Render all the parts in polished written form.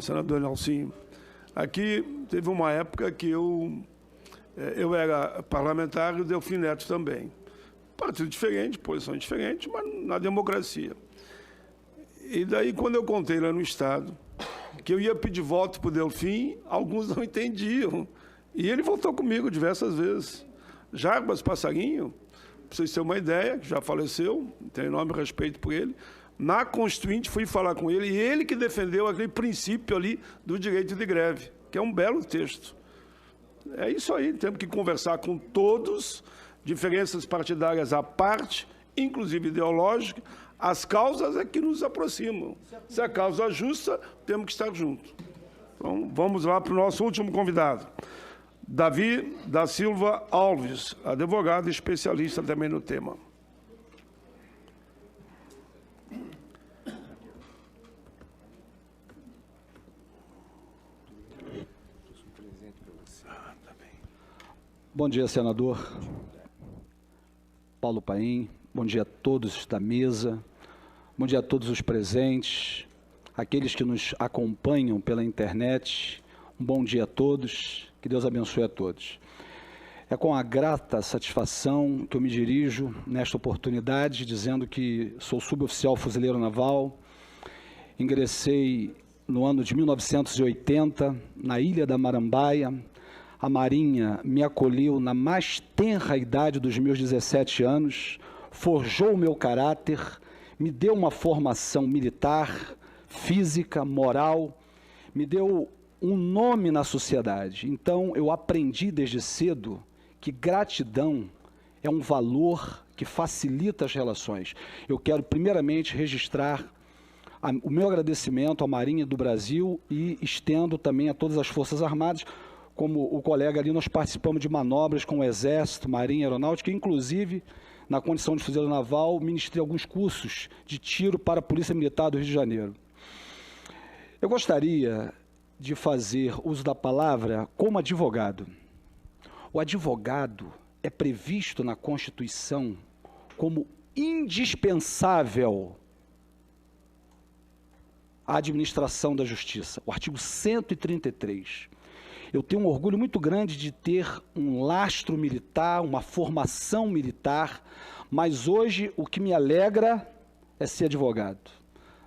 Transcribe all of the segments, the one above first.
senador Nelsinho. Aqui teve uma época que eu era parlamentar e o Delfim Neto também. Partido diferente, posição diferente, mas na democracia. E daí, quando eu contei lá no Estado que eu ia pedir voto para o Delfim, alguns não entendiam. E ele votou comigo diversas vezes. Jarbas Passarinho, para vocês terem uma ideia, que já faleceu, tenho enorme respeito por ele, na Constituinte fui falar com ele, e ele que defendeu aquele princípio ali do direito de greve, que é um belo texto. É isso aí, temos que conversar com todos, diferenças partidárias à parte, inclusive ideológicas, as causas é que nos aproximam. Se a causa é justa, temos que estar juntos. Então, vamos lá para o nosso último convidado. Davi da Silva Alves, advogado e especialista também no tema. Bom dia, senador Paulo Paim. Bom dia a todos da mesa. Bom dia a todos os presentes, aqueles que nos acompanham pela internet. Um bom dia a todos. Que Deus abençoe a todos. É com a grata satisfação que eu me dirijo nesta oportunidade, dizendo que sou suboficial fuzileiro naval, ingressei no ano de 1980 na Ilha da Marambaia. A Marinha me acolheu na mais tenra idade dos meus 17 anos, forjou o meu caráter, me deu uma formação militar, física, moral, me deu um nome na sociedade. Então, eu aprendi desde cedo que gratidão é um valor que facilita as relações. Eu quero, primeiramente, registrar o meu agradecimento à Marinha do Brasil e estendo também a todas as Forças Armadas. Como o colega ali, nós participamos de manobras com o Exército, Marinha, Aeronáutica, inclusive, na condição de fuzileiro naval, ministrei alguns cursos de tiro para a Polícia Militar do Rio de Janeiro. Eu gostaria de fazer uso da palavra como advogado. O advogado é previsto na Constituição como indispensável à administração da justiça. O artigo 133. Eu tenho um orgulho muito grande de ter um lastro militar, uma formação militar, mas hoje o que me alegra é ser advogado.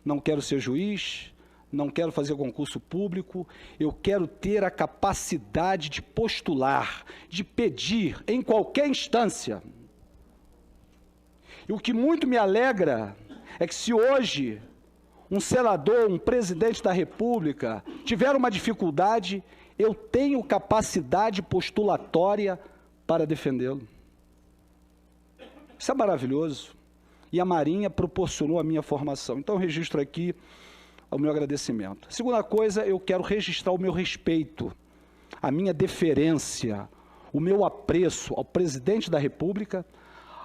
Não quero ser juiz, não quero fazer concurso público, eu quero ter a capacidade de postular, de pedir em qualquer instância. E o que muito me alegra é que se hoje um senador, um presidente da República tiver uma dificuldade, eu tenho capacidade postulatória para defendê-lo. Isso é maravilhoso. E a Marinha proporcionou a minha formação. Então, eu registro aqui o meu agradecimento. Segunda coisa, eu quero registrar o meu respeito, a minha deferência, o meu apreço ao presidente da República,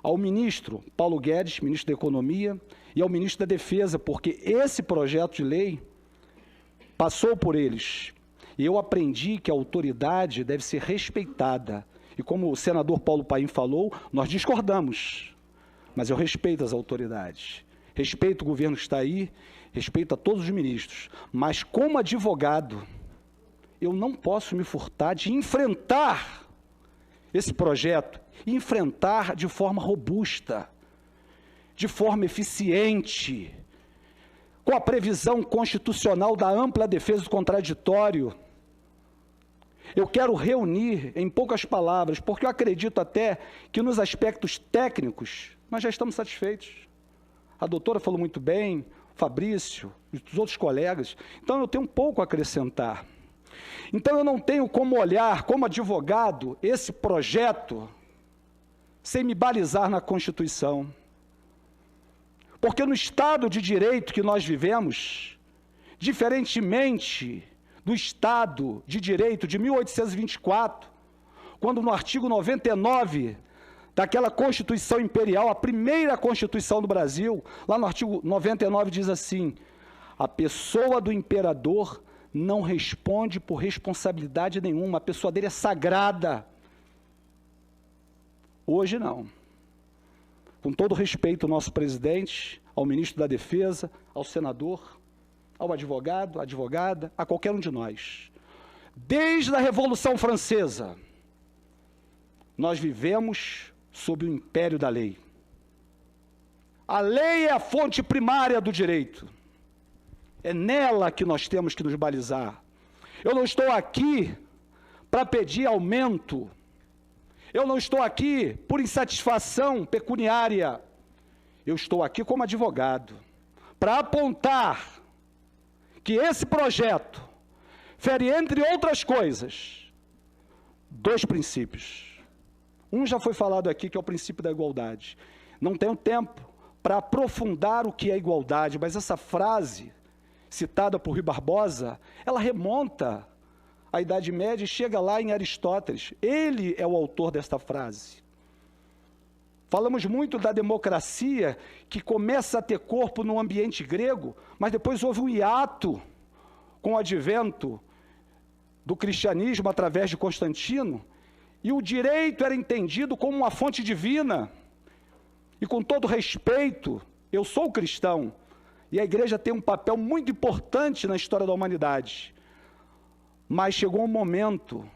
ao ministro Paulo Guedes, ministro da Economia, e ao ministro da Defesa, porque esse projeto de lei passou por eles. E eu aprendi que a autoridade deve ser respeitada. E como o senador Paulo Paim falou, nós discordamos, mas eu respeito as autoridades. Respeito o governo que está aí, respeito a todos os ministros. Mas como advogado, eu não posso me furtar de enfrentar esse projeto, enfrentar de forma robusta, de forma eficiente, com a previsão constitucional da ampla defesa do contraditório. Eu quero reunir, em poucas palavras, porque eu acredito até que nos aspectos técnicos nós já estamos satisfeitos. A doutora falou muito bem, Fabrício, e os outros colegas. Então, eu tenho um pouco a acrescentar. Então, eu não tenho como olhar, como advogado, esse projeto sem me balizar na Constituição. Porque no Estado de Direito que nós vivemos, diferentemente do Estado de Direito de 1824, quando no artigo 99 daquela Constituição Imperial, a primeira Constituição do Brasil, lá no artigo 99 diz assim: a pessoa do imperador não responde por responsabilidade nenhuma, a pessoa dele é sagrada. Hoje não. Com todo respeito ao nosso presidente, ao ministro da Defesa, ao senador, ao advogado, à advogada, a qualquer um de nós. Desde a Revolução Francesa, nós vivemos sob o império da lei. A lei é a fonte primária do direito. É nela que nós temos que nos balizar. Eu não estou aqui para pedir aumento. Eu não estou aqui por insatisfação pecuniária. Eu estou aqui como advogado para apontar que esse projeto fere, entre outras coisas, 2 princípios. Um já foi falado aqui, que é o princípio da igualdade. Não tenho tempo para aprofundar o que é igualdade, mas essa frase, citada por Rui Barbosa, ela remonta à Idade Média e chega lá em Aristóteles. Ele é o autor desta frase. Falamos muito da democracia, que começa a ter corpo no ambiente grego, mas depois houve um hiato com o advento do cristianismo através de Constantino, e o direito era entendido como uma fonte divina. E com todo respeito, eu sou cristão, e a igreja tem um papel muito importante na história da humanidade. Mas chegou um momento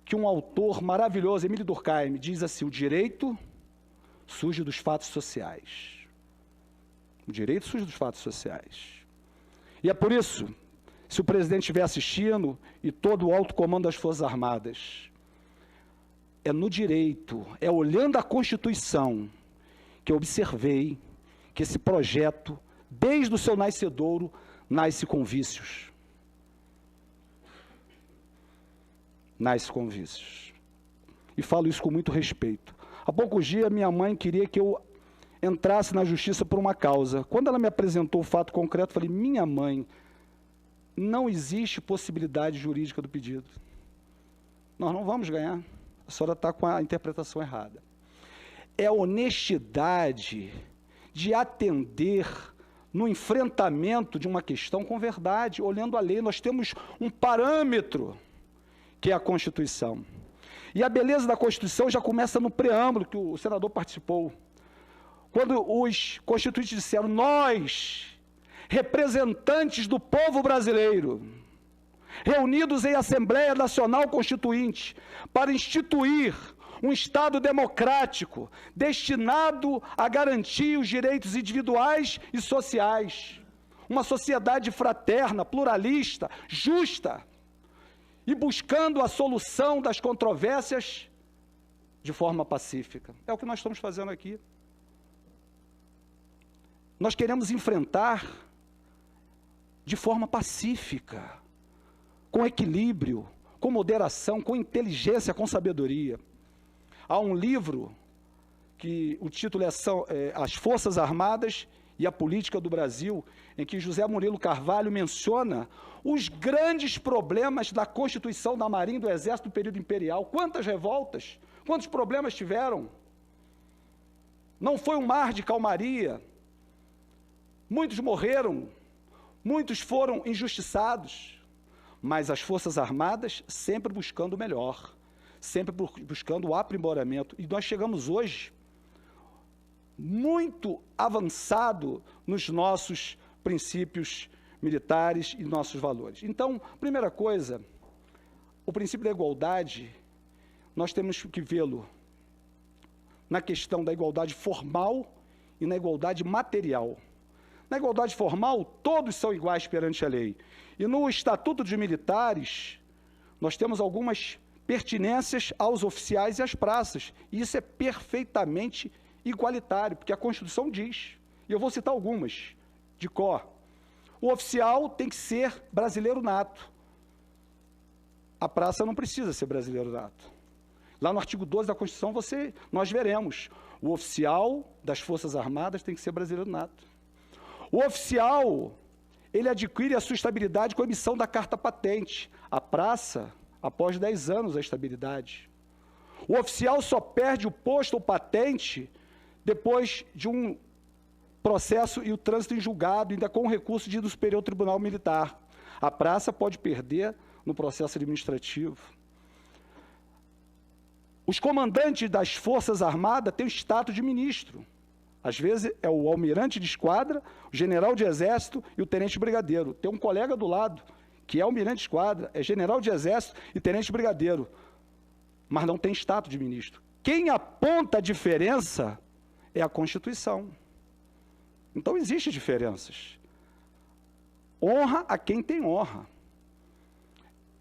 que um autor maravilhoso, Emile Durkheim, diz assim: o direito surge dos fatos sociais. O direito surge dos fatos sociais. E é por isso, se o presidente estiver assistindo, e todo o alto comando das Forças Armadas, é no direito, é olhando a Constituição, que eu observei que esse projeto, desde o seu nascedouro, nasce com vícios. Nasce com vícios. E falo isso com muito respeito. Há poucos dias, minha mãe queria que eu entrasse na justiça por uma causa. Quando ela me apresentou o fato concreto, eu falei: minha mãe, não existe possibilidade jurídica do pedido. Nós não vamos ganhar. A senhora está com a interpretação errada. É a honestidade de atender no enfrentamento de uma questão com verdade, olhando a lei. Nós temos um parâmetro, que é a Constituição. E a beleza da Constituição já começa no preâmbulo, que o senador participou. Quando os constituintes disseram: nós, representantes do povo brasileiro, reunidos em Assembleia Nacional Constituinte, para instituir um Estado democrático, destinado a garantir os direitos individuais e sociais, uma sociedade fraterna, pluralista, justa, e buscando a solução das controvérsias de forma pacífica. É o que nós estamos fazendo aqui. Nós queremos enfrentar de forma pacífica, com equilíbrio, com moderação, com inteligência, com sabedoria. Há um livro que o título é As Forças Armadas e a Política do Brasil, em que José Murilo Carvalho menciona os grandes problemas da Constituição, da Marinha e do Exército do período imperial. Quantas revoltas, quantos problemas tiveram? Não foi um mar de calmaria. Muitos morreram, muitos foram injustiçados, mas as Forças Armadas sempre buscando o melhor, sempre buscando o aprimoramento. E nós chegamos hoje muito avançado nos nossos princípios militares e nossos valores. Então, primeira coisa, o princípio da igualdade, nós temos que vê-lo na questão da igualdade formal e na igualdade material. Na igualdade formal, todos são iguais perante a lei. E no Estatuto dos Militares, nós temos algumas pertinências aos oficiais e às praças. E isso é perfeitamente igualitário, porque a Constituição diz, e eu vou citar algumas, de cor. O oficial tem que ser brasileiro nato. A praça não precisa ser brasileiro nato. Lá no artigo 12 da Constituição, nós veremos, o oficial das Forças Armadas tem que ser brasileiro nato. O oficial, ele adquire a sua estabilidade com a emissão da carta patente. A praça, após 10 anos, a estabilidade. O oficial só perde o posto ou patente depois de um processo e o trânsito em julgado, ainda com o recurso de ir no Superior Tribunal Militar. A praça pode perder no processo administrativo. Os comandantes das Forças Armadas têm o status de ministro. Às vezes é o almirante de esquadra, o general de exército e o tenente brigadeiro. Tem um colega do lado que é almirante de esquadra, é general de exército e tenente brigadeiro, mas não tem status de ministro. Quem aponta a diferença é a Constituição. Então, existem diferenças. Honra a quem tem honra.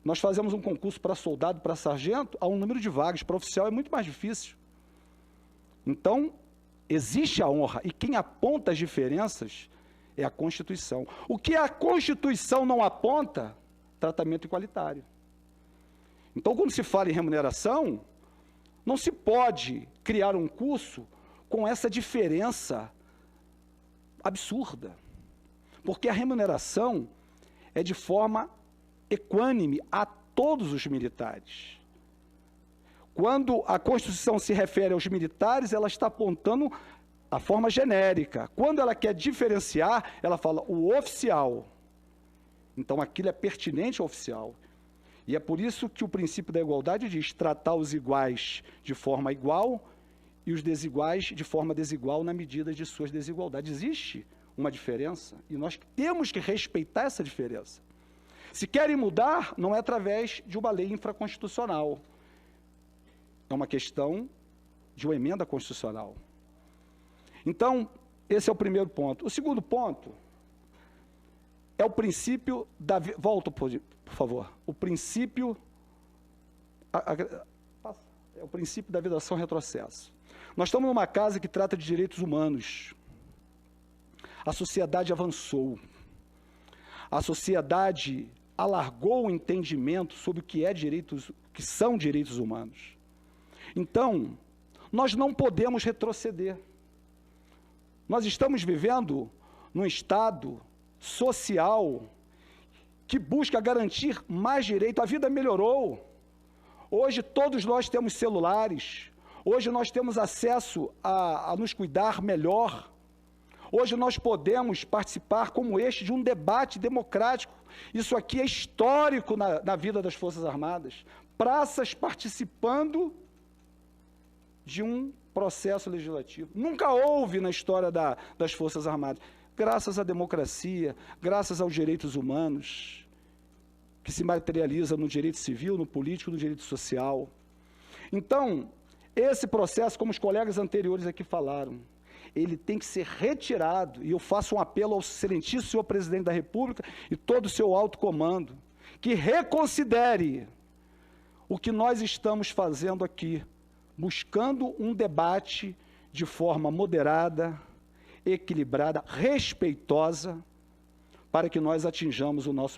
Nós fazemos um concurso para soldado, para sargento, há um número de vagas, para oficial é muito mais difícil. Então, existe a honra, e quem aponta as diferenças é a Constituição. O que a Constituição não aponta? Tratamento igualitário. Então, quando se fala em remuneração, não se pode criar um curso com essa diferença absurda, porque a remuneração é de forma equânime a todos os militares. Quando a Constituição se refere aos militares, ela está apontando a forma genérica. Quando ela quer diferenciar, ela fala o oficial. Então, aquilo é pertinente ao oficial. E é por isso que o princípio da igualdade diz tratar os iguais de forma igual e os desiguais de forma desigual na medida de suas desigualdades. Existe uma diferença e nós temos que respeitar essa diferença. Se querem mudar, não é através de uma lei infraconstitucional. É uma questão de uma emenda constitucional. Então, esse é o primeiro ponto. O segundo ponto é o princípio da... Volta, por favor. O princípio... É o princípio da vedação retrocesso. Nós estamos numa casa que trata de direitos humanos. A sociedade avançou. A sociedade alargou o entendimento sobre o que que são direitos humanos. Então, nós não podemos retroceder. Nós estamos vivendo num estado social que busca garantir mais direito. A vida melhorou. Hoje todos nós temos celulares. Hoje nós temos acesso a nos cuidar melhor. Hoje nós podemos participar, como este, de um debate democrático. Isso aqui é histórico na vida das Forças Armadas. Praças participando de um processo legislativo. Nunca houve na história das Forças Armadas. Graças à democracia, graças aos direitos humanos, que se materializa no direito civil, no político, no direito social. Então, esse processo, como os colegas anteriores aqui falaram, ele tem que ser retirado, e eu faço um apelo ao excelentíssimo senhor presidente da República e todo o seu alto comando, que reconsidere o que nós estamos fazendo aqui, buscando um debate de forma moderada, equilibrada, respeitosa, para que nós atinjamos o nosso